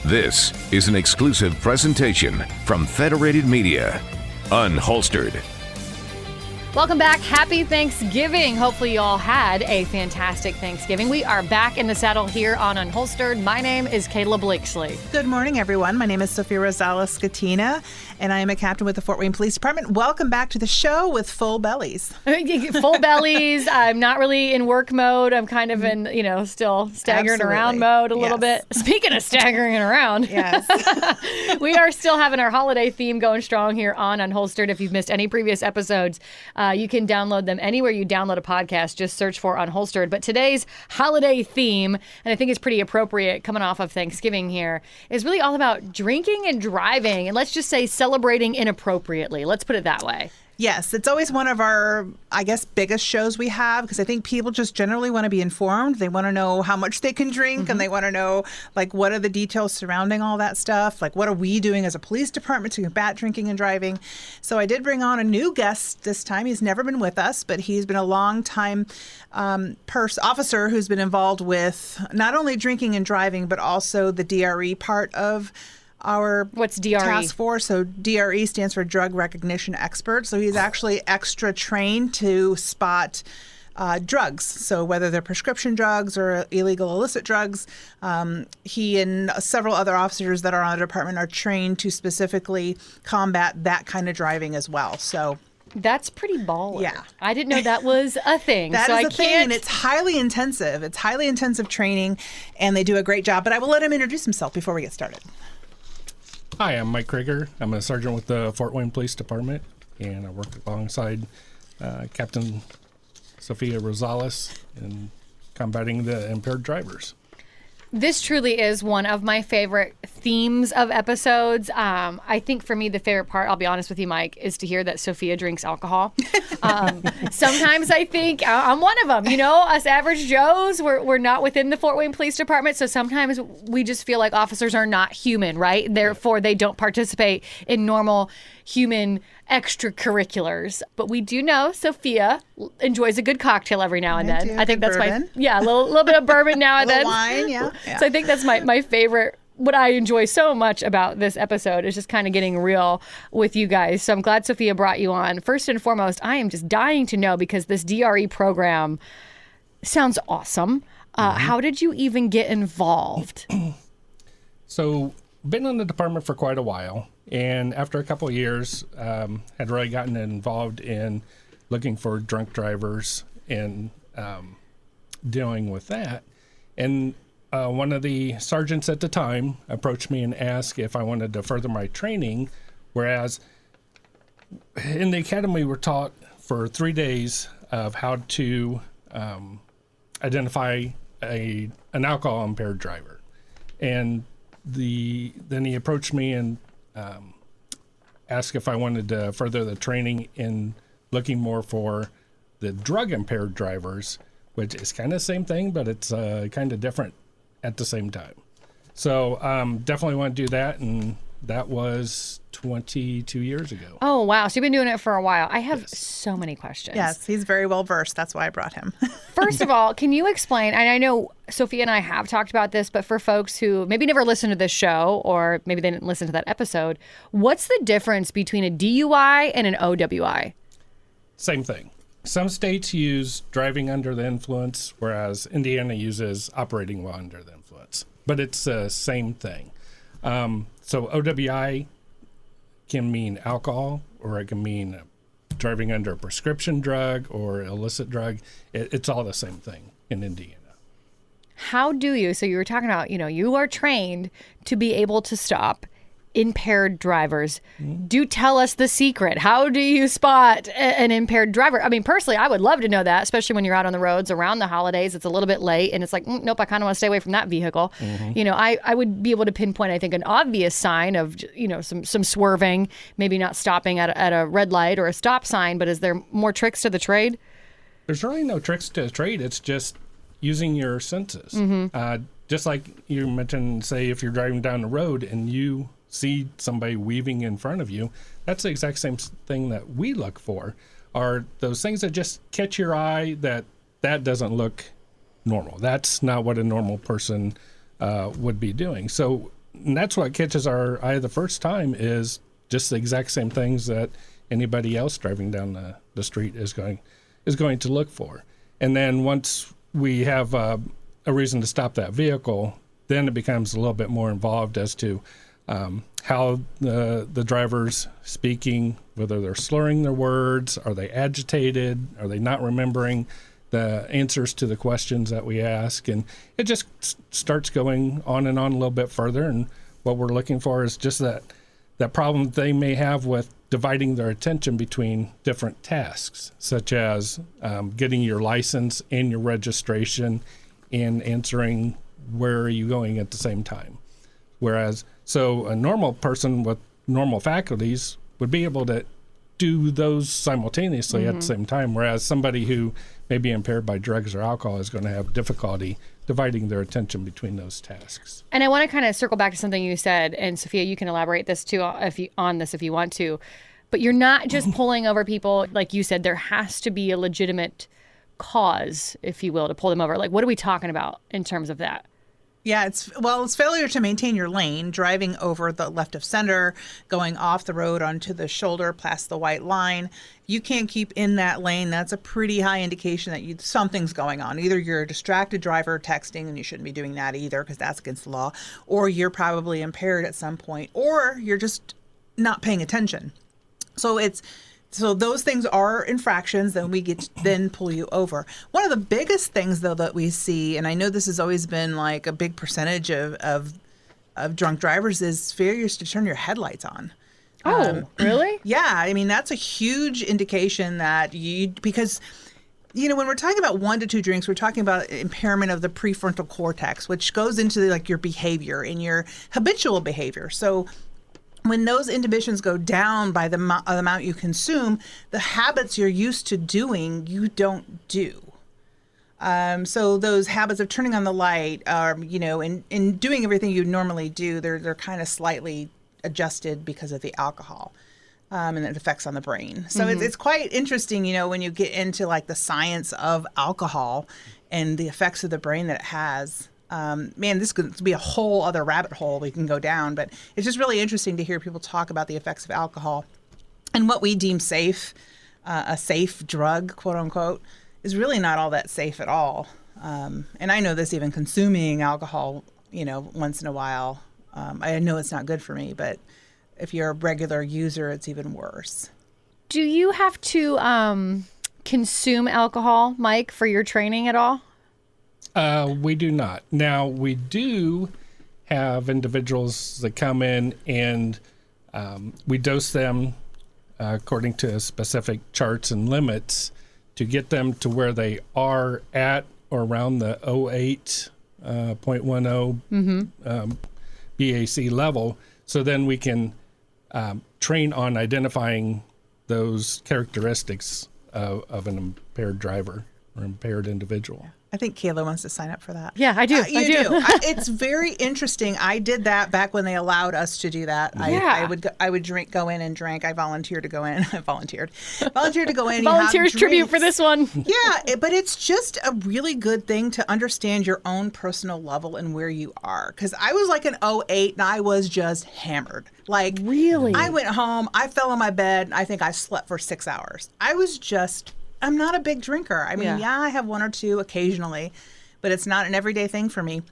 This is an exclusive presentation from Federated Media. Unholstered. Welcome back. Happy Thanksgiving. Hopefully you all had a fantastic Thanksgiving. We are back in the saddle here on Unholstered. My name is Kayla Blakesley. Good morning, everyone. My name is Sophia Rosales-Scatina, and I am a captain with the Fort Wayne Police Department. Welcome back to the show with full bellies. Full bellies. I'm not really in work mode. I'm kind of in, still staggering around mode a little bit. Speaking of staggering around, yes, we are still having our holiday theme going strong here on Unholstered. If you've missed any previous episodes, you can download them anywhere you download a podcast. Just search for Unholstered. But today's holiday theme, and I think it's pretty appropriate coming off of Thanksgiving here, is really all about drinking and driving. And let's just say celebrating inappropriately. Let's put it that way. Yes, it's always one of our, biggest shows we have, because I think people just generally want to be informed. They want to know how much they can drink, and they want to know, what are the details surrounding all that stuff? What are we doing as a police department to combat drinking and driving? So I did bring on a new guest this time. He's never been with us, but he's been a long-time officer who's been involved with not only drinking and driving, but also the DRE part of our task force. So DRE stands for Drug Recognition Expert. So he's actually extra trained to spot drugs. So whether they're prescription drugs or illegal illicit drugs, he and several other officers that are on the department are trained to specifically combat that kind of driving as well. So that's pretty baller. Yeah. I didn't know that was a thing. That is a thing, and it's highly intensive. It's highly intensive training, and they do a great job. But I will let him introduce himself before we get started. Hi, I'm Mike Krieger. I'm a sergeant with the Fort Wayne Police Department, and I work alongside Captain Sophia Rosales in combating the impaired drivers. This truly is one of my favorite themes of episodes. I think for me, the favorite part, I'll be honest with you, Mike, is to hear that Sophia drinks alcohol. Sometimes I think I'm one of them. Us average Joes, we're not within the Fort Wayne Police Department, so sometimes we just feel like officers are not human, right? Therefore, they don't participate in normal human extracurriculars. But we do know Sophia enjoys a good cocktail every now and then. I think that's bourbon. a little bit of bourbon now and then. Wine, yeah. So I think that's my favorite. What I enjoy so much about this episode is just kind of getting real with you guys. So I'm glad Sophia brought you on. First and foremost, I am just dying to know, because this DRE program sounds awesome. How did you even get involved? So, been in the department for quite a while, and after a couple of years, had really gotten involved in looking for drunk drivers and dealing with that. And one of the sergeants at the time approached me and asked if I wanted to further my training, whereas in the academy we're taught for 3 days of how to identify an alcohol impaired driver. And then he approached me and asked if I wanted to further the training in looking more for the drug impaired drivers, which is kind of the same thing, but it's kind of different at the same time. So definitely want to do that, and that was 22 years ago. Oh, wow. So you've been doing it for a while. I have so many questions. Yes, he's very well versed. That's why I brought him. First of all, can you explain, and I know Sophia and I have talked about this, but for folks who maybe never listened to this show, or maybe they didn't listen to that episode, what's the difference between a DUI and an OWI? Same thing. Some states use driving under the influence, whereas Indiana uses operating while under the influence. But it's the same thing. So OWI can mean alcohol, or it can mean driving under a prescription drug or illicit drug. It's all the same thing in Indiana. How do you, so you were talking about, you are trained to be able to stop impaired drivers. Do tell us the secret. How do you spot an impaired driver? I mean, personally, I would love to know that, especially when you're out on the roads around the holidays. It's a little bit late, and it's like, nope, I kind of want to stay away from that vehicle. I would be able to pinpoint, I think, an obvious sign of, some swerving, maybe not stopping at a red light or a stop sign, but is there more tricks to the trade? There's really no tricks to the trade. It's just using your senses. Just like you mentioned, say, if you're driving down the road and you see somebody weaving in front of you, that's the exact same thing that we look for, are those things that just catch your eye that doesn't look normal. That's not what a normal person would be doing. So and that's what catches our eye the first time, is just the exact same things that anybody else driving down the street is going to look for. And then once we have a reason to stop that vehicle, then it becomes a little bit more involved as to how the driver's speaking, whether they're slurring their words, are they agitated, are they not remembering the answers to the questions that we ask, and it just starts going on and on a little bit further. And what we're looking for is just that problem they may have with dividing their attention between different tasks, such as getting your license and your registration and answering where are you going at the same time. Whereas, so a normal person with normal faculties would be able to do those simultaneously at the same time, whereas somebody who may be impaired by drugs or alcohol is going to have difficulty dividing their attention between those tasks. And I want to kind of circle back to something you said, and Sophia, you can elaborate this too on this if you want to. But you're not just pulling over people, like you said. There has to be a legitimate cause, if you will, to pull them over. Like, what are we talking about in terms of that? Yeah, it's failure to maintain your lane, driving over the left of center, going off the road onto the shoulder past the white line. You can't keep in that lane. That's a pretty high indication that something's going on. Either you're a distracted driver texting, and you shouldn't be doing that either because that's against the law, or you're probably impaired at some point, or you're just not paying attention. So those things are infractions, then we get to then pull you over. One of the biggest things, though, that we see, and I know this has always been like a big percentage of drunk drivers, is failures to turn your headlights on. Oh, really? Yeah. I mean, that's a huge indication that because, when we're talking about 1 to 2 drinks, we're talking about impairment of the prefrontal cortex, which goes into like your behavior and your habitual behavior. So when those inhibitions go down by the amount you consume, the habits you're used to doing, you don't do. So those habits of turning on the light, and doing everything you normally do, they're kind of slightly adjusted because of the alcohol, and the effects on the brain. So it's quite interesting, when you get into like the science of alcohol and the effects of the brain that it has. This could be a whole other rabbit hole we can go down, but it's just really interesting to hear people talk about the effects of alcohol and what we deem safe, a safe drug, quote unquote, is really not all that safe at all. And I know this even consuming alcohol, once in a while. I know it's not good for me, but if you're a regular user, it's even worse. Do you have to consume alcohol, Mike, for your training at all? We do not. Now, we do have individuals that come in and we dose them according to specific charts and limits to get them to where they are at or around the 0.10 BAC level. So then we can train on identifying those characteristics of an impaired driver or impaired individual. I think Kayla wants to sign up for that. Yeah, I do. You do. It's very interesting. I did that back when they allowed us to do that. Yeah. I would go in and drink. I volunteered to go in. Volunteered to go in. Volunteers tribute for this one. Yeah, but it's just a really good thing to understand your own personal level and where you are. Because I was like an 08 and I was just hammered. Like, really? I went home. I fell on my bed. I think I slept for 6 hours. I'm not a big drinker. I mean, yeah, I have 1 or 2 occasionally, but it's not an everyday thing for me.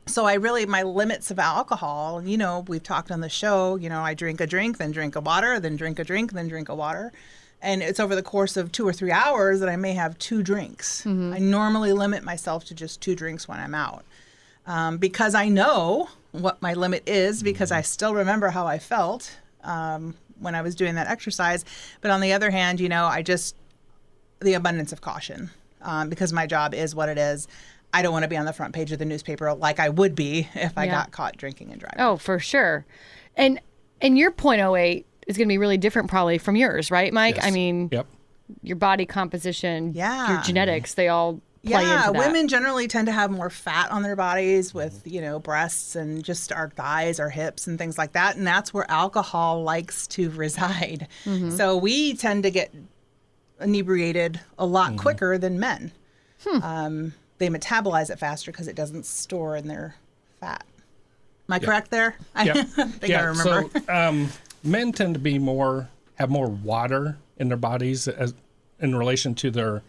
So my limits of alcohol, we've talked on the show, I drink a drink, then drink a water, then drink a drink, then drink a water. And it's over the course of 2 or 3 hours that I may have 2 drinks. I normally limit myself to just 2 drinks when I'm out. Because I know what my limit is, because I still remember how I felt when I was doing that exercise. But on the other hand, the abundance of caution, because my job is what it is. I don't want to be on the front page of the newspaper like I would be if I got caught drinking and driving. Oh, for sure. And your .08 is going to be really different probably from yours, right, Mike? Yes. I mean, your body composition, your genetics, they all play into that. Women generally tend to have more fat on their bodies with, breasts and just our thighs, our hips and things like that. And that's where alcohol likes to reside. So we tend to get inebriated a lot quicker than men. They metabolize it faster because it doesn't store in their fat. Am I correct there? Yeah. I think I remember. So men tend to be have more water in their bodies in relation to their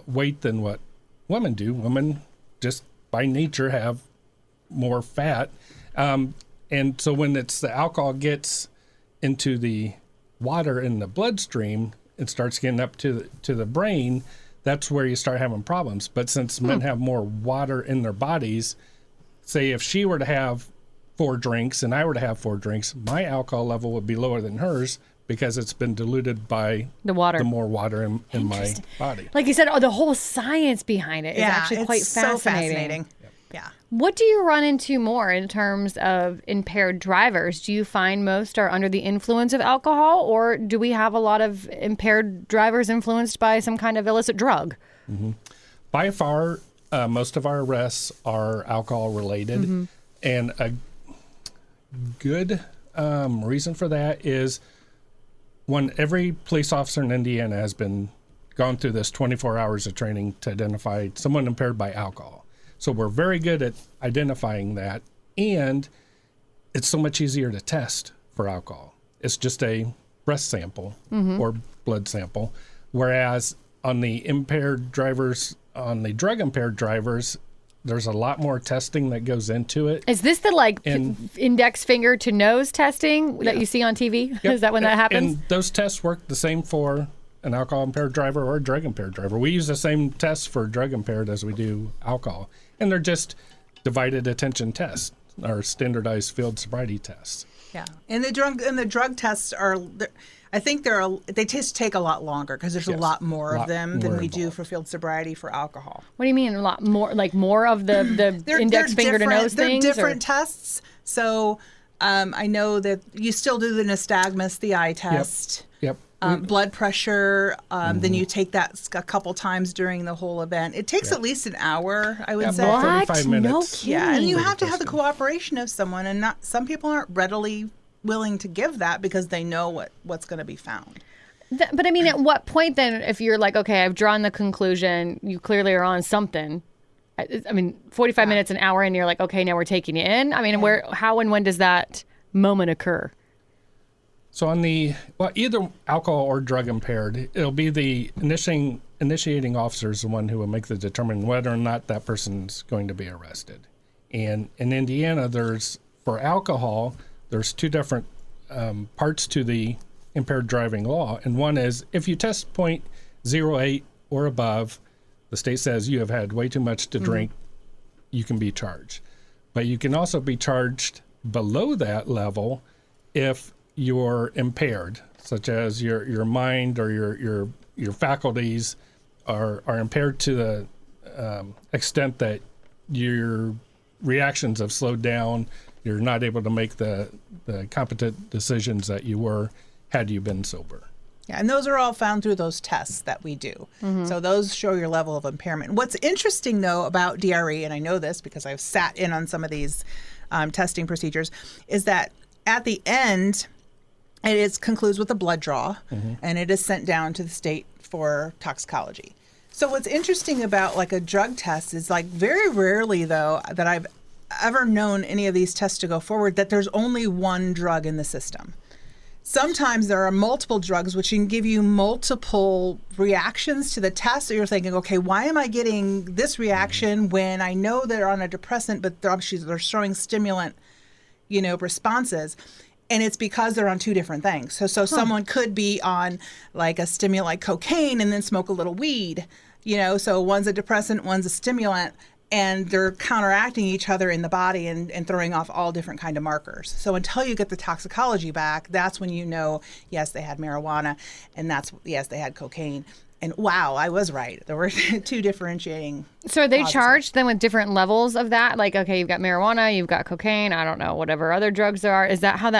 weight than what women do. Women just by nature have more fat. And so when the alcohol gets into the water in the bloodstream, it starts getting up to the brain. That's where you start having problems. But since men have more water in their bodies, say if she were to have 4 drinks and I were to have 4 drinks, my alcohol level would be lower than hers because it's been diluted by the water, the more water in my body. Like you said, the whole science behind it is actually quite so fascinating. Yeah. What do you run into more in terms of impaired drivers? Do you find most are under the influence of alcohol, or do we have a lot of impaired drivers influenced by some kind of illicit drug? Mm-hmm. By far, most of our arrests are alcohol related. And a good reason for that is when every police officer in Indiana has been gone through this 24 hours of training to identify someone impaired by alcohol. So we're very good at identifying that, and it's so much easier to test for alcohol. It's just a breath sample or blood sample, whereas on the impaired drivers, on the drug impaired drivers, there's a lot more testing that goes into it. Is this the index finger to nose testing that you see on TV? Yep. Is that when that happens? And those tests work the same for an alcohol impaired driver or a drug impaired driver. We use the same tests for drug impaired as we do alcohol. And they're just divided attention tests or standardized field sobriety tests. Yeah. And the drug tests are, I think they just take a lot longer because there's a lot more of them than we do for field sobriety for alcohol. What do you mean a lot more? Like more of the index finger to nose things? They're different tests. So I know that you still do the nystagmus, the eye test. Yep. Blood pressure, then you take that a couple times during the whole event. It takes at least an hour, I would say. About 45 minutes. No Yeah, and you have to have the cooperation of someone, and some people aren't readily willing to give that because they know what's going to be found. But I mean, at what point then, if you're like, okay, I've drawn the conclusion, you clearly are on something. I mean, 45 minutes, an hour in, you're like, okay, now we're taking you in. I mean, how and when does that moment occur? So on either alcohol or drug impaired, it'll be the initiating officer is the one who will make the determining whether or not that person's going to be arrested. And in Indiana, for alcohol, there's 2 different parts to the impaired driving law. And one is if you test 0.08 or above, the state says you have had way too much to drink, you can be charged. But you can also be charged below that level if you're impaired, such as your mind or your faculties are impaired to the extent that your reactions have slowed down. You're not able to make the competent decisions that you were had you been sober. Yeah, and those are all found through those tests that we do. So those show your level of impairment. What's interesting, though, about DRE, and I know this because I've sat in on some of these testing procedures, is that at the end, it concludes with a blood draw, and it is sent down to the state for toxicology. So what's interesting about like a drug test is like very rarely, though, that I've ever known any of these tests to go forward, that there's only one drug in the system. Sometimes there are multiple drugs which can give you multiple reactions to the test. So you're thinking, okay, why am I getting this reaction when I know they're on a depressant, but they're showing stimulant, responses? And it's because they're on 2 different things. So someone could be on like a stimulant like cocaine and then smoke a little weed, so one's a depressant, one's a stimulant, and they're counteracting each other in the body and throwing off all different kind of markers. So until you get the toxicology back, that's when yes, they had marijuana, and yes, they had cocaine. And wow, I was right. There were 2 differentiating. So are they causes. charged then with different levels of that? Like, okay, you've got marijuana, you've got cocaine, I don't know, whatever other drugs there are. Is that how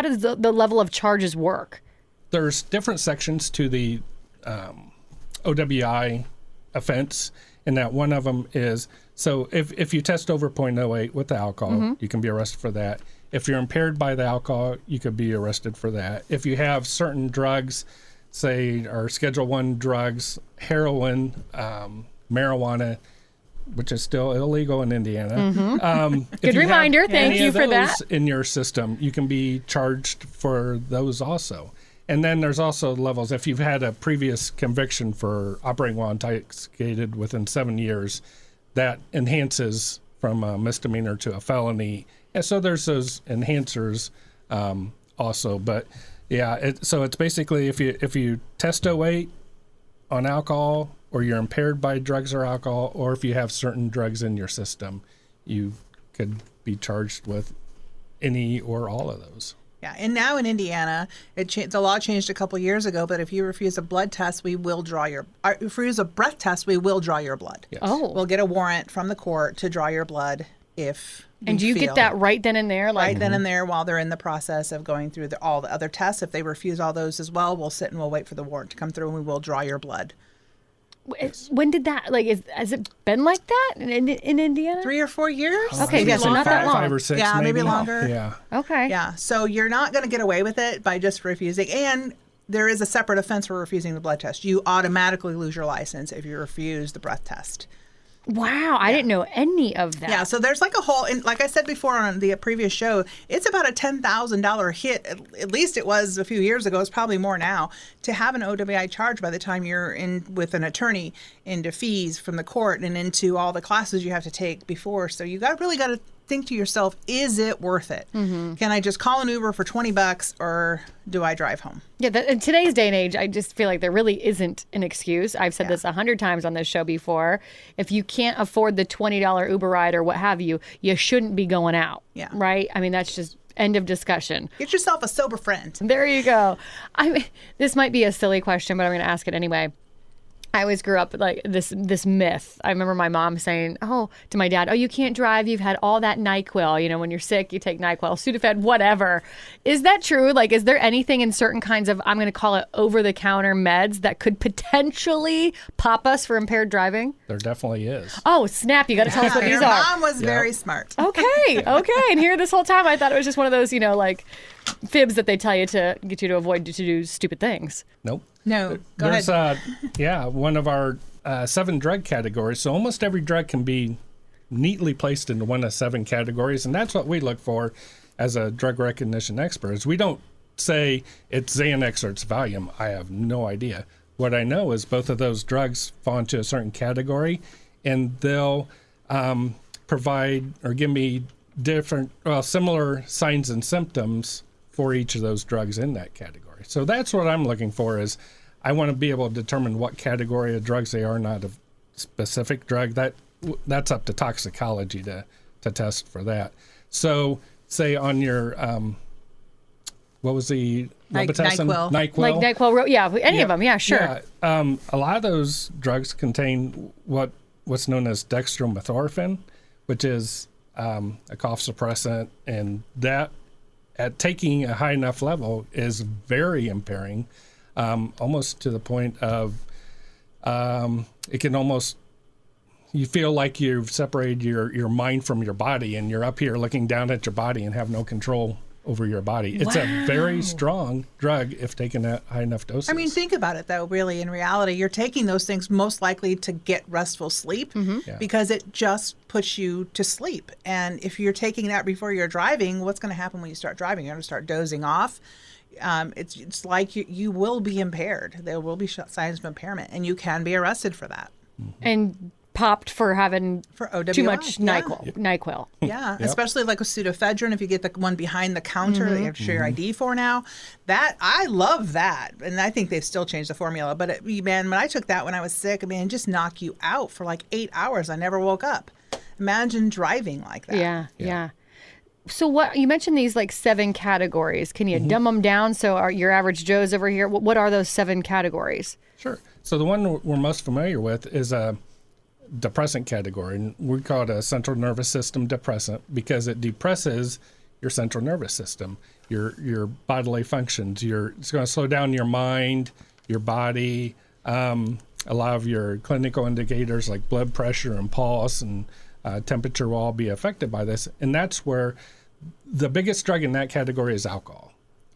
does the level of charges work? There's different sections to the OWI offense, and that one of them is, so if you test over 0.08 with the alcohol, you can be arrested for that. If you're impaired by the alcohol, you could be arrested for that. If you have certain drugs, say, are Schedule I drugs, heroin, marijuana, which is still illegal in Indiana. Good reminder. Thank you for that. In your system, you can be charged for those also. And then there's also levels. If you've had a previous conviction for operating while intoxicated within 7 years, that enhances from a misdemeanor to a felony. And so there's those enhancers also. But yeah, so it's basically if you test 08 on alcohol, or you're impaired by drugs or alcohol, or if you have certain drugs in your system, you could be charged with any or all of those. Yeah, and now in Indiana, the law changed a couple years ago, but if you refuse a blood test, we will draw if you refuse a breath test, we will draw your blood. Yes. Oh. We'll get a warrant from the court to draw your blood if And do you get that right then and there? Right then and there while they're in the process of going through all the other tests. If they refuse all those as well, we'll sit and we'll wait for the warrant to come through and we will draw your blood. When did that, has it been like that in Indiana? 3 or 4 years? Okay, yeah, so not that long. 5 or 6, Yeah, maybe longer. Yeah. Okay. Yeah, so you're not going to get away with it by just refusing. And there is a separate offense for refusing the blood test. You automatically lose your license if you refuse the breath test. Wow, I didn't know any of that. Yeah, so there's like a whole, and like I said before on the previous show, it's about a $10,000 hit, at least it was a few years ago, it's probably more now, to have an OWI charge by the time you're in with an attorney, into fees from the court and into all the classes you have to take before. So you really got to think to yourself, is it worth it? Mm-hmm. Can I just call an Uber for $20 or do I drive home? Yeah, in today's day and age, I just feel like there really isn't an excuse. I've said this 100 times on this show before. If you can't afford the $20 Uber ride or what have you, you shouldn't be going out. Yeah. Right? I mean, that's just end of discussion. Get yourself a sober friend. There you go. I mean, this might be a silly question, but I'm going to ask it anyway. I always grew up like this myth. I remember my mom saying, to my dad, you can't drive. You've had all that NyQuil. You know, when you're sick, you take NyQuil, Sudafed, whatever. Is that true? Like, is there anything in certain kinds of, I'm going to call it over-the-counter meds that could potentially pop us for impaired driving? There definitely is. Oh, snap. You got to tell us what these Your are. mom was very smart. Okay. And here this whole time, I thought it was just one of those, fibs that they tell you to get you to avoid to do stupid things. Nope. No, go There's, ahead. one of our 7 drug categories. So almost every drug can be neatly placed into one of 7 categories. And that's what we look for as a drug recognition expert. Is we don't say it's Xanax or it's Valium. I have no idea. What I know is both of those drugs fall into a certain category, and they'll provide or give me similar signs and symptoms for each of those drugs in that category. So that's what I'm looking for is I want to be able to determine what category of drugs they are, not a specific drug. That's up to toxicology to test for that. So say on your, what was the Robitussin? NyQuil. Like NyQuil, any of them, yeah, sure. Yeah, a lot of those drugs contain what's known as dextromethorphan, which is a cough suppressant, and that at taking a high enough level is very impairing, almost to the point of it can almost, you feel like you've separated your mind from your body, and you're up here looking down at your body and have no control over your body. It's a very strong drug if taken at high enough doses. I mean, think about it, though, really. In reality, you're taking those things most likely to get restful sleep because it just puts you to sleep. And if you're taking that before you're driving, what's going to happen when you start driving? You're going to start dozing off. It's like you will be impaired. There will be signs of impairment, and you can be arrested for that. And popped for having OWI, too much NyQuil. Yeah, especially like with pseudoephedrine, if you get the one behind the counter that you have to show your ID for now. I love that. And I think they've still changed the formula. But when I took that when I was sick, it just knock you out for like 8 hours. I never woke up. Imagine driving like that. Yeah. So what you mentioned these 7 categories. Can you dumb them down so your average Joe's over here? What are those 7 categories? Sure. So the one we're most familiar with is a depressant category, and we call it a central nervous system depressant because it depresses your central nervous system, your bodily functions. It's going to slow down your mind, your body. A lot of your clinical indicators like blood pressure and pulse and temperature will all be affected by this, and that's where the biggest drug in that category is alcohol.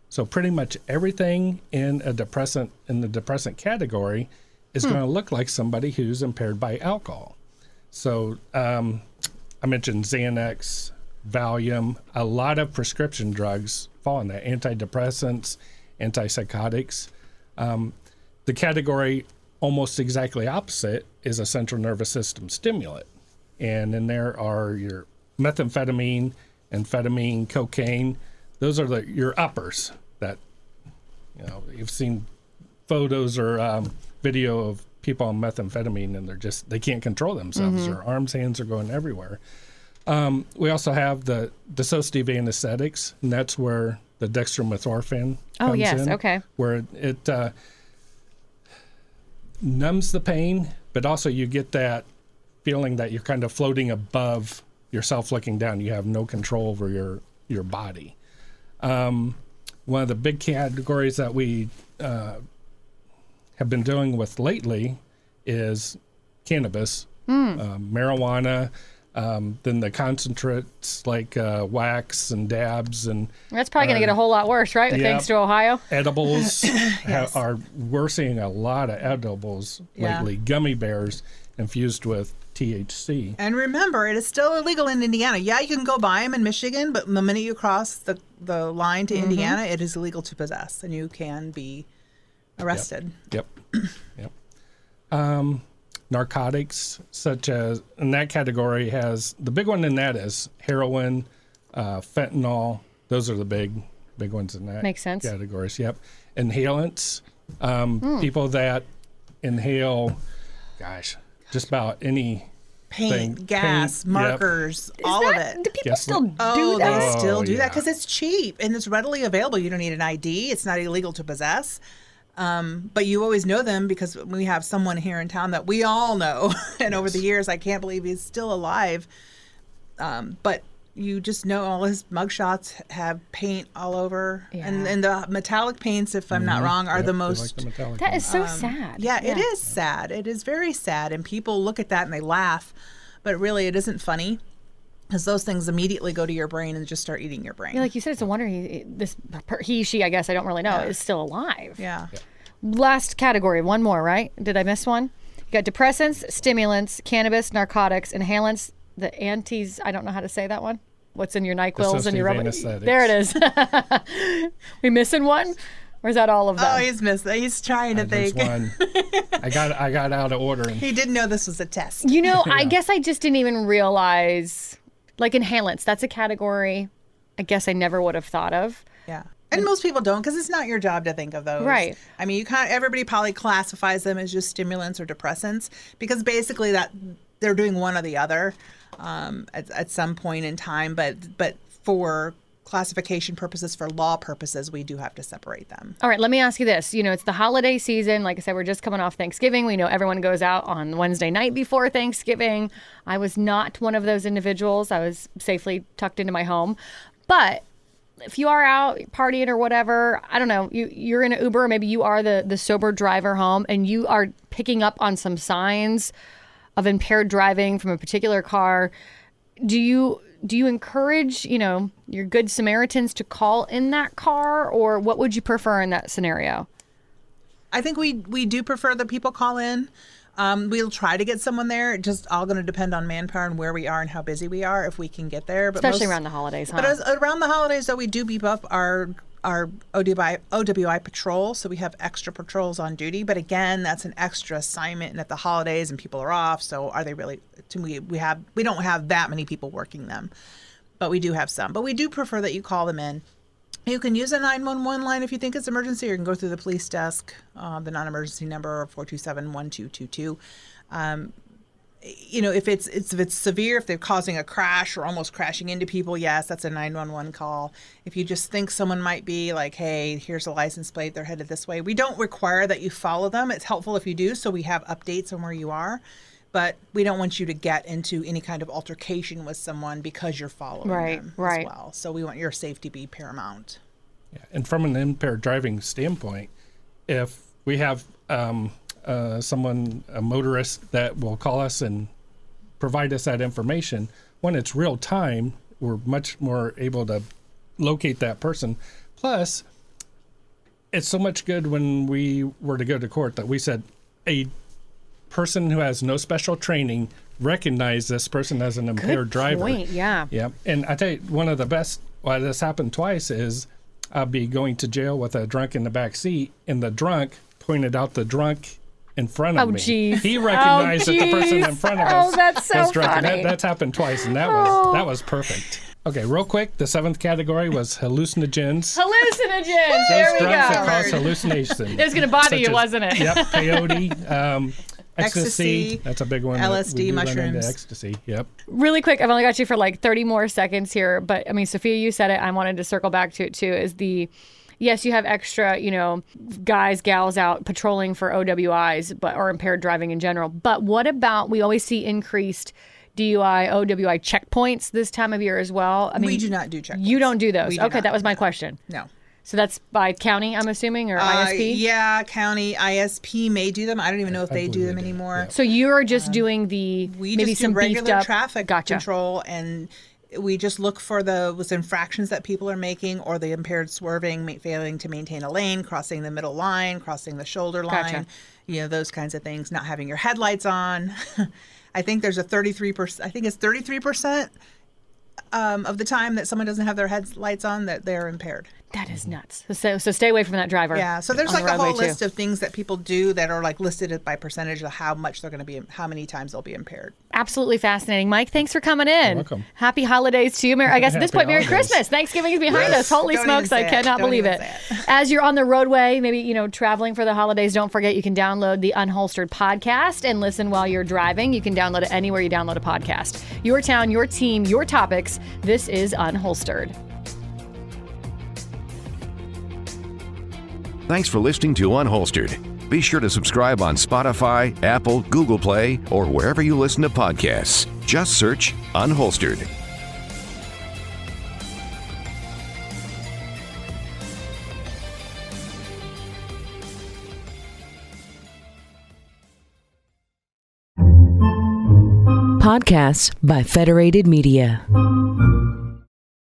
So pretty much everything in the depressant category is going to look like somebody who's impaired by alcohol. So I mentioned Xanax, Valium. A lot of prescription drugs fall in that. Antidepressants, antipsychotics. The category almost exactly opposite is a central nervous system stimulant. And then there are your methamphetamine, amphetamine, cocaine. Those are your uppers that, you've seen photos or video of people on methamphetamine and they can't control themselves. Their arms, hands are going everywhere. We also have the dissociative anesthetics, and that's where the dextromethorphan comes in. Okay. Where it numbs the pain, but also you get that feeling that you're kind of floating above yourself looking down. You have no control over your body. One of the big categories that we have been dealing with lately is cannabis, marijuana, then the concentrates like wax and dabs, and That's probably going to get a whole lot worse, right? Yep. Thanks to Ohio. Edibles. We're seeing a lot of edibles lately. Gummy bears infused with THC. And remember, it is still illegal in Indiana. Yeah, you can go buy them in Michigan, but the minute you cross the line to Indiana, it is illegal to possess, and you can be arrested. Yep. Narcotics, such as, in that category has, the big one in that is heroin, fentanyl. Those are the big ones in that. Makes sense. Categories. Yep. Inhalants, people that inhale, just about any Paint, gas, markers, all of it. Do people Yes. still do Oh, that? they still do that yeah. because it's cheap and it's readily available. You don't need an ID. It's not illegal to possess. But you always know them because we have someone here in town that we all know. And over the years, I can't believe he's still alive. But you just know all his mugshots have paint all over. Yeah. And the metallic paints, if I'm not wrong, are Yep, the they most... like the metallic That ones. is so sad. Yeah, it is sad. It is very sad. And people look at that and they laugh. But really, it isn't funny because those things immediately go to your brain and just start eating your brain. Yeah, like you said, it's a wonder she, I guess, I don't really know, is still alive. Yeah. Last category, one more, right? Did I miss one? You got depressants, stimulants, cannabis, narcotics, inhalants, the antis, I don't know how to say that one. What's in your NyQuils and your Dissociative rubber? anesthetics. There it is. We missing one? Or is that all of them? Oh, he's missed that. He's trying to There's think. one. I got out of order. He didn't know this was a test. You know, I guess I just didn't even realize, like inhalants, that's a category I guess I never would have thought of. Yeah. And most people don't because it's not your job to think of those. Right. I mean, everybody probably classifies them as just stimulants or depressants because basically that they're doing one or the other at some point in time. But for classification purposes, for law purposes, we do have to separate them. All right, let me ask you this. You know, it's the holiday season. Like I said, we're just coming off Thanksgiving. We know everyone goes out on Wednesday night before Thanksgiving. I was not one of those individuals. I was safely tucked into my home. But if you are out partying or whatever, I don't know, you're in an Uber or maybe you are the sober driver home and you are picking up on some signs of impaired driving from a particular car. Do you encourage, your good Samaritans to call in that car, or what would you prefer in that scenario? I think we do prefer that people call in. We'll try to get someone there. It's just all going to depend on manpower and where we are and how busy we are if we can get there. But Especially around the holidays, huh? But around the holidays, though, we do beef up our OWI patrol, so we have extra patrols on duty. But again, that's an extra assignment, and at the holidays and people are off, so are they really? We don't have that many people working them, but we do have some. But we do prefer that you call them in. You can use a 911 line if you think it's emergency, or you can go through the police desk, the non-emergency number 427-1222. If it's severe, if they're causing a crash or almost crashing into people, yes, that's a 911 call. If you just think someone might be like, hey, here's a license plate, they're headed this way. We don't require that you follow them. It's helpful if you do, so we have updates on where you are. But we don't want you to get into any kind of altercation with someone because you're following them as well. So we want your safety to be paramount. Yeah. And from an impaired driving standpoint, if we have a motorist that will call us and provide us that information, when it's real time, we're much more able to locate that person. Plus, it's so much good when we were to go to court that we said a person who has no special training recognize this person as an impaired driver. Point, yeah. Yep. And I tell you, one of the best, why this happened twice is I'll be going to jail with a drunk in the back seat, and the drunk pointed out the drunk in front of me. Geez. He recognized that the person in front of us that's so was drunk. And funny. that's happened twice, and that was perfect. Okay, real quick, the 7th category was hallucinogens. Hallucinogens. There we Those drugs that go. cause hallucinations. It was going to bother Such you, as- wasn't it? Yep, peyote, Ecstasy, that's a big one. LSD, we do run into mushrooms. ecstasy, yep. Really quick, I've only got you for like 30 more seconds here, but I mean, Sophia, you said it. I wanted to circle back to it too. Yes, you have extra, guys, gals out patrolling for OWIs, or impaired driving in general. But what about, we always see increased DUI, OWI checkpoints this time of year as well. I mean, We do not do checkpoints. You don't do those. We do Okay, not. that was my question. No. So that's by county, I'm assuming, or ISP? Yeah, county ISP may do them. I don't even know if they do them anymore. So you're just doing the We maybe just some do regular beefed up traffic Gotcha. control, and we just look for those infractions that people are making, or the impaired swerving, failing to maintain a lane, crossing the middle line, crossing the shoulder line, Gotcha. those kinds of things. Not having your headlights on. I think there's a 33%. I think it's 33% of the time that someone doesn't have their headlights on that they're impaired. That is nuts. So stay away from that driver. Yeah, so there's on the like a whole roadway, too. list of things that people do that are like listed by percentage of how much they're going to be, how many times they'll be impaired. Absolutely fascinating. Mike, thanks for coming in. You're welcome. Happy holidays to you. I guess at this Happy point, Merry holidays. Christmas. Thanksgiving is behind us. Holy Don't smokes, even I say it. cannot Don't believe even it. say it. As you're on the roadway, maybe, traveling for the holidays, don't forget you can download the Unholstered podcast and listen while you're driving. You can download it anywhere you download a podcast. Your town, your team, your topics. This is Unholstered. Thanks for listening to Unholstered. Be sure to subscribe on Spotify, Apple, Google Play, or wherever you listen to podcasts. Just search Unholstered. Podcasts by Federated Media.